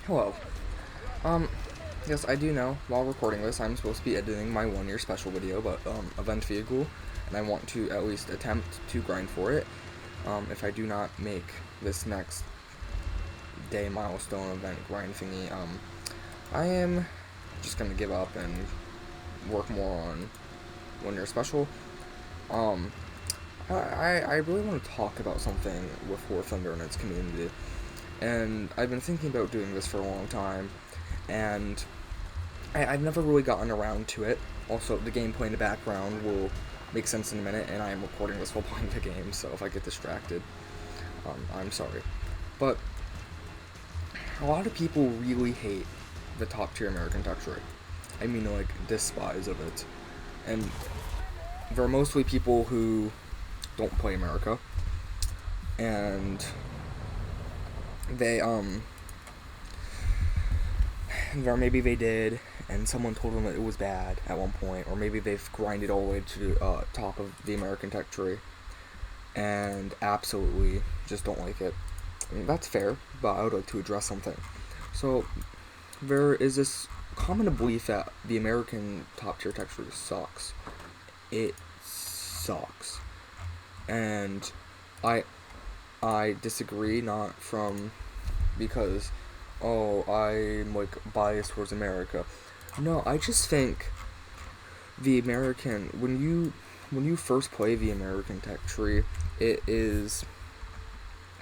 Hello. Um, yes, I do know, while recording this, I'm supposed to be editing my 1 year special video about, event vehicle, and I want to at least attempt to grind for it. If I do not make this next day milestone event grind thingy, I am just gonna give up and work more on 1 year special. Um, I really want to talk about something with War Thunder and its community, and I've been thinking about doing this for a long time, and I've never really gotten around to it. Also, the gameplay in the background will make sense in a minute, and I am recording this while playing the game, so if I get distracted, I'm sorry. But a lot of people really hate the top tier American tech trade. I mean, like, despise of it. And there are mostly people who don't play America, and they, or maybe they did, and someone told them that it was bad at one point, or maybe they've grinded all the way to the top of the American tech tree, and absolutely just don't like it. I mean, that's fair, but I would like to address something. So, there is this common belief that the American top tier tech tree sucks. It sucks. And I I disagree, not from because I'm like biased towards America. No, I just think the American when you first play the American tech tree, it is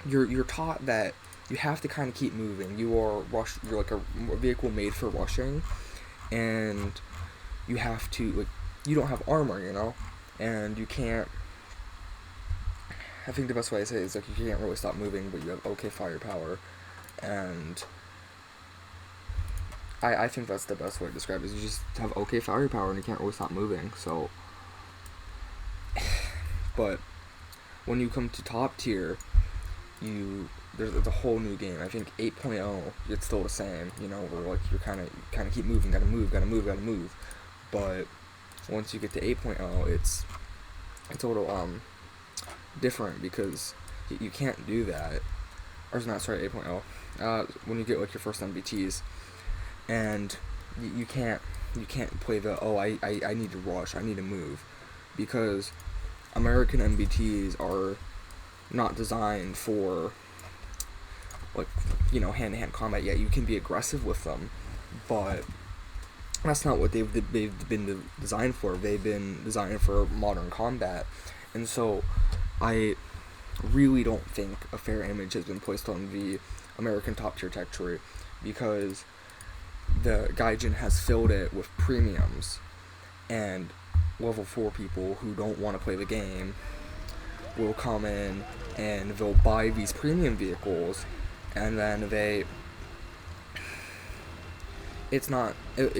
you're taught that you have to kind of keep moving. You're like a vehicle made for rushing, and you have to like you don't have armor, and you can't. I think the best way to say it is like you can't really stop moving, but you have okay firepower, and I think that's the best way to describe it. Is you just have okay firepower and you can't really stop moving. So, but when you come to top tier, there's a whole new game. I think 8.0, it's still the same. Where like you're kind of keep moving, gotta move. But once you get to 8.0, it's a little different because you can't do that. Or not, sorry, 8.0. When you get like your first MBTs, and you can't play the I need to rush, I need to move, because American MBTs are not designed for like hand-to-hand combat yet. You can be aggressive with them, but that's not what they've been designed for. They've been designed for modern combat, and so I really don't think a fair image has been placed on the American top tier tech tree, because the Gaijin has filled it with premiums, and level 4 people who don't want to play the game will come in and they'll buy these premium vehicles, and then it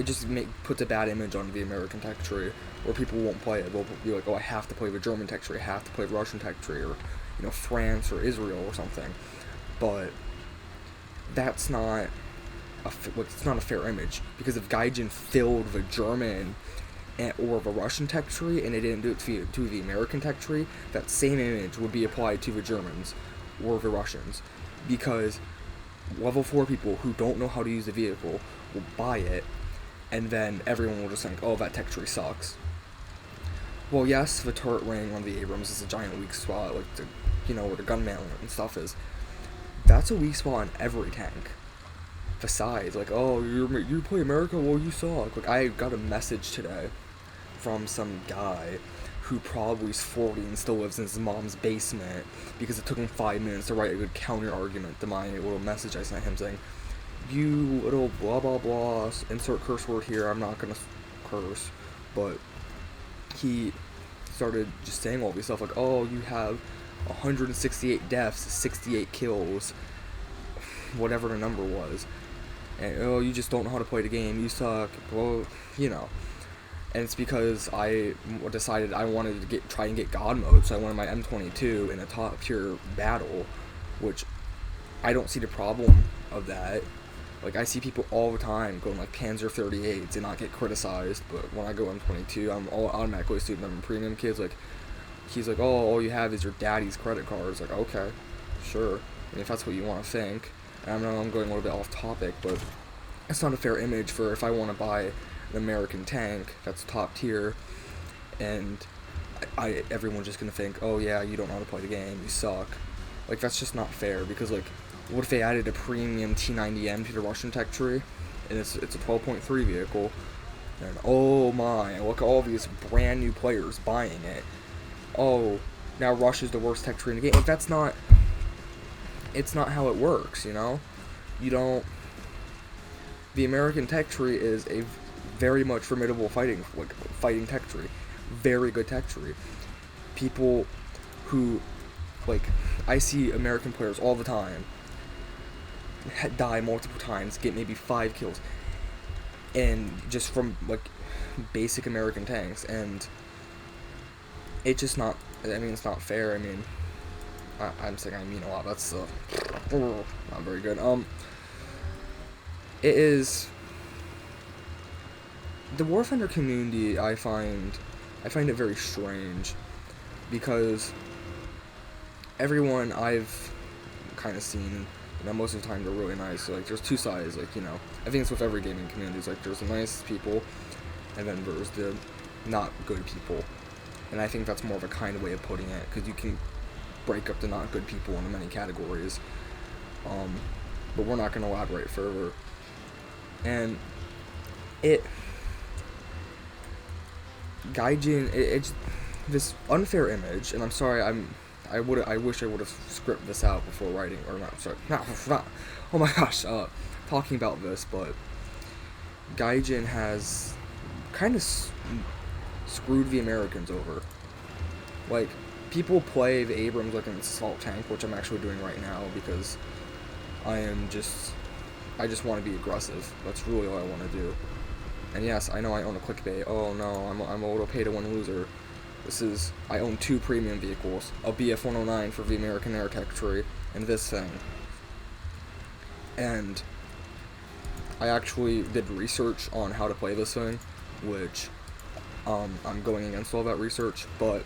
just puts a bad image on the American tech tree, where people won't play it. They'll be like, oh, I have to play the German tech tree, I have to play the Russian tech tree, or France or Israel or something. But that's not it's not a fair image, because if Gaijin filled the German or the Russian tech tree and they didn't do it to the American tech tree, that same image would be applied to the Germans or the Russians, because level 4 people who don't know how to use the vehicle will buy it, and then everyone will just think, oh, that tech tree sucks. Well, yes, the turret ring on the Abrams is a giant weak spot, like where the gunman and stuff is. That's a weak spot in every tank. Besides, like, oh, you play America, well, you suck. Like, I got a message today from some guy who probably is 40 and still lives in his mom's basement, because it took him 5 minutes to write a good counter argument to my little message I sent him saying, you little blah blah blah, insert curse word here, I'm not gonna curse, but he started just saying all this stuff like, oh, you have 168 deaths, 68 kills, whatever the number was, and oh, you just don't know how to play the game, you suck, well, and it's because I decided I wanted to try and get God mode, so I wanted my M22 in a top tier battle, which I don't see the problem of that. Like, I see people all the time going like Panzer 38s and not get criticized, but when I go M22, I'm all automatically assuming I'm a premium kids. Like, he's like, oh, all you have is your daddy's credit cards. Like, okay, sure, and if that's what you want to think. And I know I'm going a little bit off topic, but it's not a fair image for if I want to buy an American tank that's top tier, and everyone's just gonna think, oh yeah, you don't know how to play the game, you suck. Like, that's just not fair, because like, what if they added a premium T90M to the Russian tech tree, and it's a 12.3 vehicle, and oh my, look at all these brand new players buying it. Oh, now Russia's the worst tech tree in the game. Like, it's not how it works, you know? You don't... The American tech tree is a very much formidable fighting tech tree. Very good tech tree. People who, like, I see American players all the time die multiple times, get maybe 5 kills, and just from, like, basic American tanks, and it's just not, I mean, it's not fair. I mean, I'm saying I mean a lot, that's, not very good. It is, the War Thunder community, I find it very strange, because everyone I've kind of seen, you know, most of the time they're really nice. So, like, there's two sides, like, you know, I think it's with every gaming community. It's like, there's the nice people, and then there's the not good people. And I think that's more of a kind way of putting it, because you can break up the not good people into many categories. But we're not going to elaborate further. And Gaijin, it's this unfair image, and I'm sorry, I wish I would have scripted this out before writing, or not, sorry, not, oh my gosh, talking about this, but Gaijin has kind of screwed the Americans over. Like, people play the Abrams like an assault tank, which I'm actually doing right now, because I just want to be aggressive. That's really all I want to do. And yes, I know I own a clickbait. Oh no, I'm a little pay-to-win loser. I own 2 premium vehicles, a BF-109 for the American Air Tech tree, and this thing. And I actually did research on how to play this thing, which I'm going against all that research, but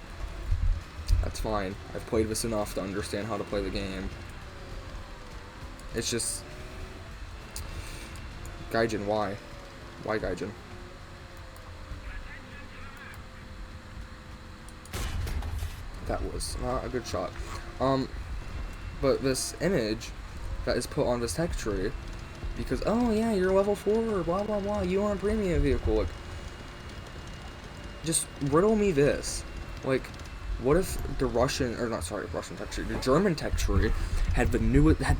that's fine. I've played this enough to understand how to play the game. It's just... Gaijin, why? Why Gaijin? That was not a good shot. But this image that is put on this tech tree, because, oh yeah, you're level 4, blah blah blah, you want a premium vehicle, like, just riddle me this. Like, what if the Russian tech tree, the German tech tree had the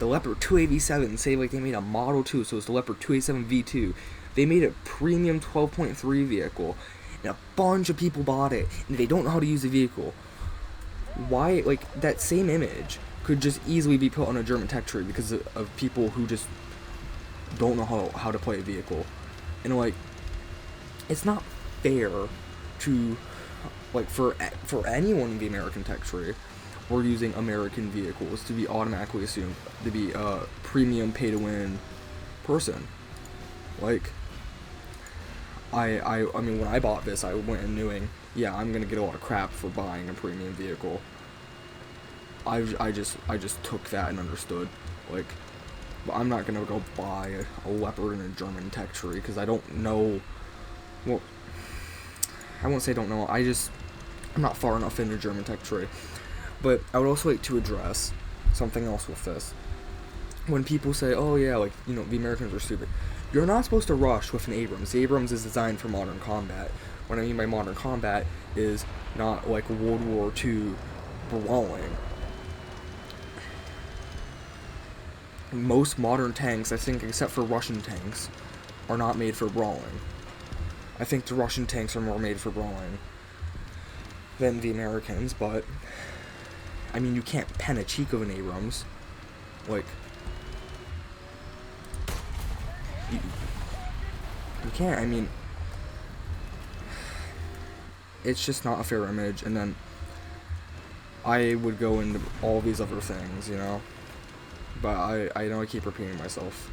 Leopard 287, say like they made a Model 2, so it's the Leopard 287 V2. They made a premium 12.3 vehicle, and a bunch of people bought it, and they don't know how to use the vehicle. Why, like, that same image could just easily be put on a German tech tree because of people who just don't know how to play a vehicle. And, like, it's not fair to, like, for anyone in the American tech tree, we're using American vehicles to be automatically assumed to be a premium pay-to-win person. Like, I mean, when I bought this, I went in knowing, yeah, I'm gonna get a lot of crap for buying a premium vehicle. I just took that and understood, like, but I'm not gonna go buy a Leopard in a German tech tree, because I don't know, well, I won't say I don't know, I'm not far enough in the German tech tree. But I would also like to address something else with this. When people say, oh yeah, like, you know, the Americans are stupid, you're not supposed to rush with an Abrams. The Abrams is designed for modern combat. What I mean by modern combat is not like World War II brawling. Most modern tanks, I think, except for Russian tanks, are not made for brawling. I think the Russian tanks are more made for brawling than the Americans, but I mean, you can't pen a cheek of an Abrams. Like, you can't. I mean, it's just not a fair image. And then I would go into all these other things, you know. But I know I keep repeating myself.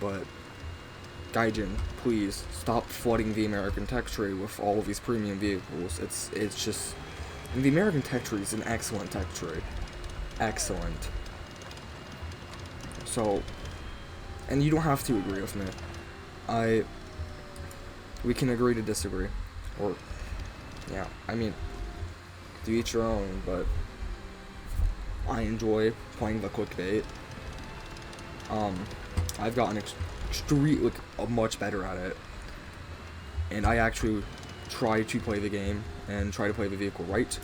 But Gaijin, please stop flooding the American tech tree with all of these premium vehicles. It's just, and the American tech tree is an excellent tech tree. Excellent. So and you don't have to agree with me. We can agree to disagree, or yeah, I mean, to each your own. But I enjoy playing the clickbait. I've gotten much better at it, and I actually try to play the game and try to play the vehicle right.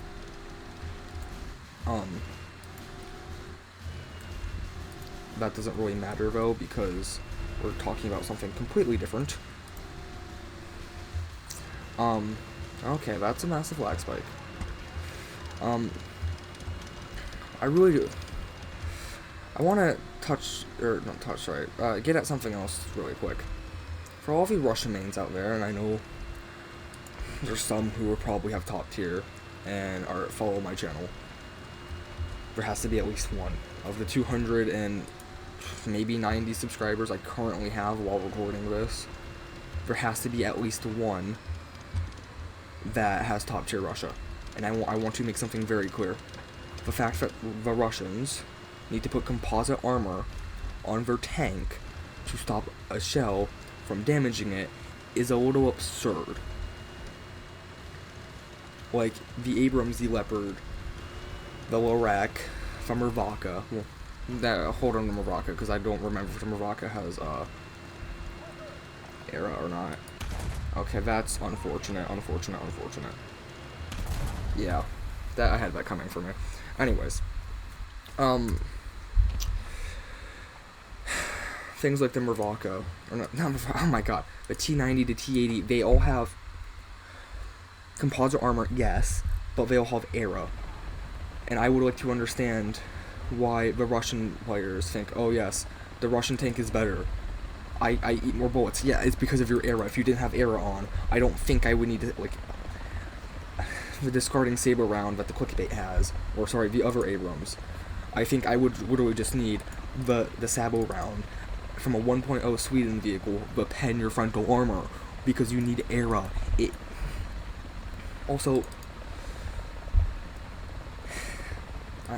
That doesn't really matter though, because we're talking about something completely different. Okay, that's a massive lag spike. I really do. I want to get at something else really quick. For all of you Russian mains out there, and I know there's some who will probably have top tier and follow my channel, there has to be at least one. Of the 200 and maybe 90 subscribers I currently have while recording this, there has to be at least one that has top tier Russia. And I want to make something very clear. The fact that the Russians need to put composite armor on their tank to stop a shell from damaging it is a little absurd. Like, the Abrams, the Leopard, the Lorak, the Mervaka. Well, hold on to Mervaka, because I don't remember if the Mervaka has, era or not. Okay, that's unfortunate. Yeah, I had that coming for me. Anyways, things like the Mervaka, or not Mervaka, oh my god, the T90 to T80, they all have composite armor, yes, but they all have era. And I would like to understand why the Russian players think, oh yes, the Russian tank is better. I eat more bullets. Yeah, it's because of your era. If you didn't have era on, I don't think I would need to, like, the discarding saber round that the clickbait has, or sorry, the other Abrams. I think I would literally just need the Sabo round from a 1.0 Sweden vehicle, but pen your frontal armor, because you need era. It also,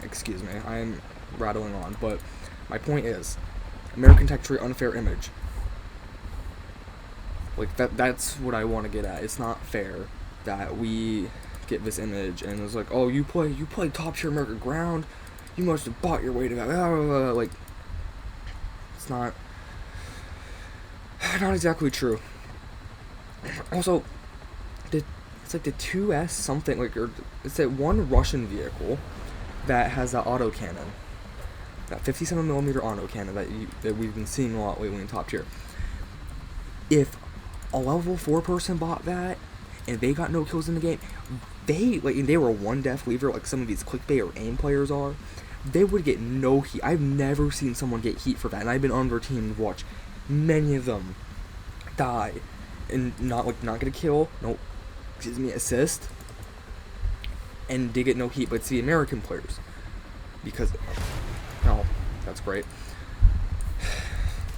excuse me, I am rattling on, but my point is, American tech tree unfair image. Like, that's what I want to get at. It's not fair that we get this image and it's like, oh, you play top tier American ground, you must have bought your way to that. Like, it's not exactly true. Also, it's like the 2S something, like, or it's that one Russian vehicle that has that autocannon, that 57mm autocannon that we've been seeing a lot lately in top tier. If a level 4 person bought that and they got no kills in the game, and they were a 1 death leaver like some of these clickbait or aim players are, they would get no heat. I've never seen someone get heat for that, and I've been on their team and watched many of them die and not get a kill, assist, and they get no heat. But it's the American players, because that's great.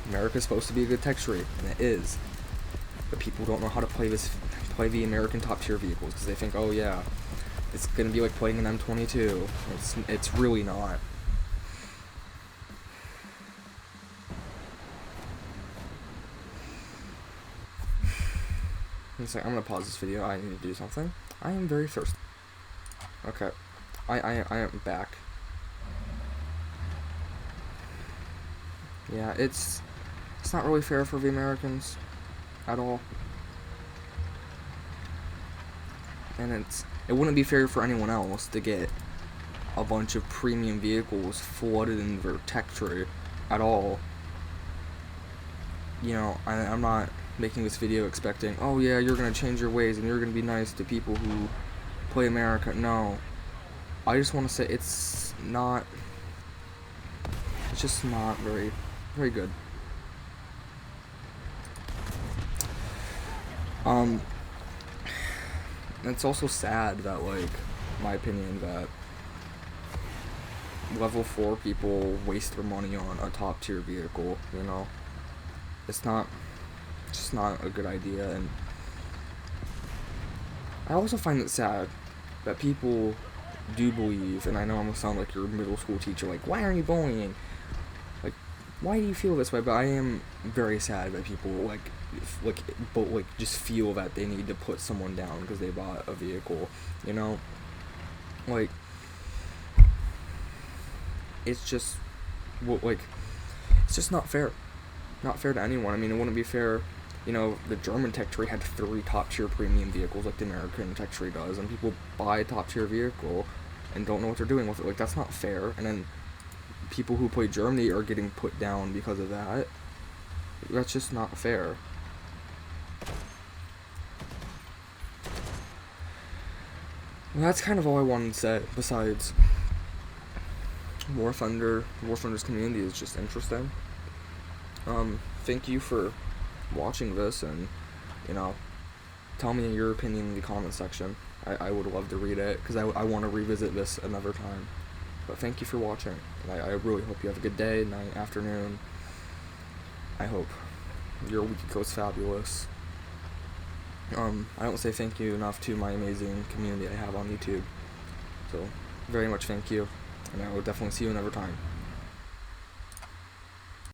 America's supposed to be a good tech tree, and it is. But people don't know how to play the American top tier vehicles, because they think, oh yeah, it's gonna be like playing an M22. It's really not. I'm gonna pause this video. I need to do something. I am very thirsty. Okay, I am back. Yeah, it's not really fair for the Americans at all. And it wouldn't be fair for anyone else to get a bunch of premium vehicles flooded in their tech tree at all. You know, I'm not making this video expecting, oh yeah, you're gonna change your ways and you're gonna be nice to people who play America. No. I just want to say it's just not very, very good. It's also sad that, like, my opinion, that level 4 people waste their money on a top tier vehicle, you know? It's just not a good idea. And I also find it sad that people do believe, and I know I'm gonna sound like your middle school teacher, like, why aren't you bullying? Like, why do you feel this way? But I am very sad that people just feel that they need to put someone down because they bought a vehicle. You know, like it's just it's just not fair. Not fair to anyone. I mean, it wouldn't be fair. You know, the German tech tree had 3 top tier premium vehicles like the American tech tree does, and people buy a top tier vehicle and don't know what they're doing with it. Like, that's not fair. And then people who play Germany are getting put down because of that. That's just not fair. And that's kind of all I wanted to say. Besides, War Thunder's community is just interesting. Thank you for watching this, and tell me your opinion in the comment section. I would love to read it because I want to revisit this another time. But thank you for watching, and I really hope you have a good day, night, afternoon. I hope your week goes fabulous. I don't say thank you enough to my amazing community I have on YouTube. So, very much thank you, and I will definitely see you another time.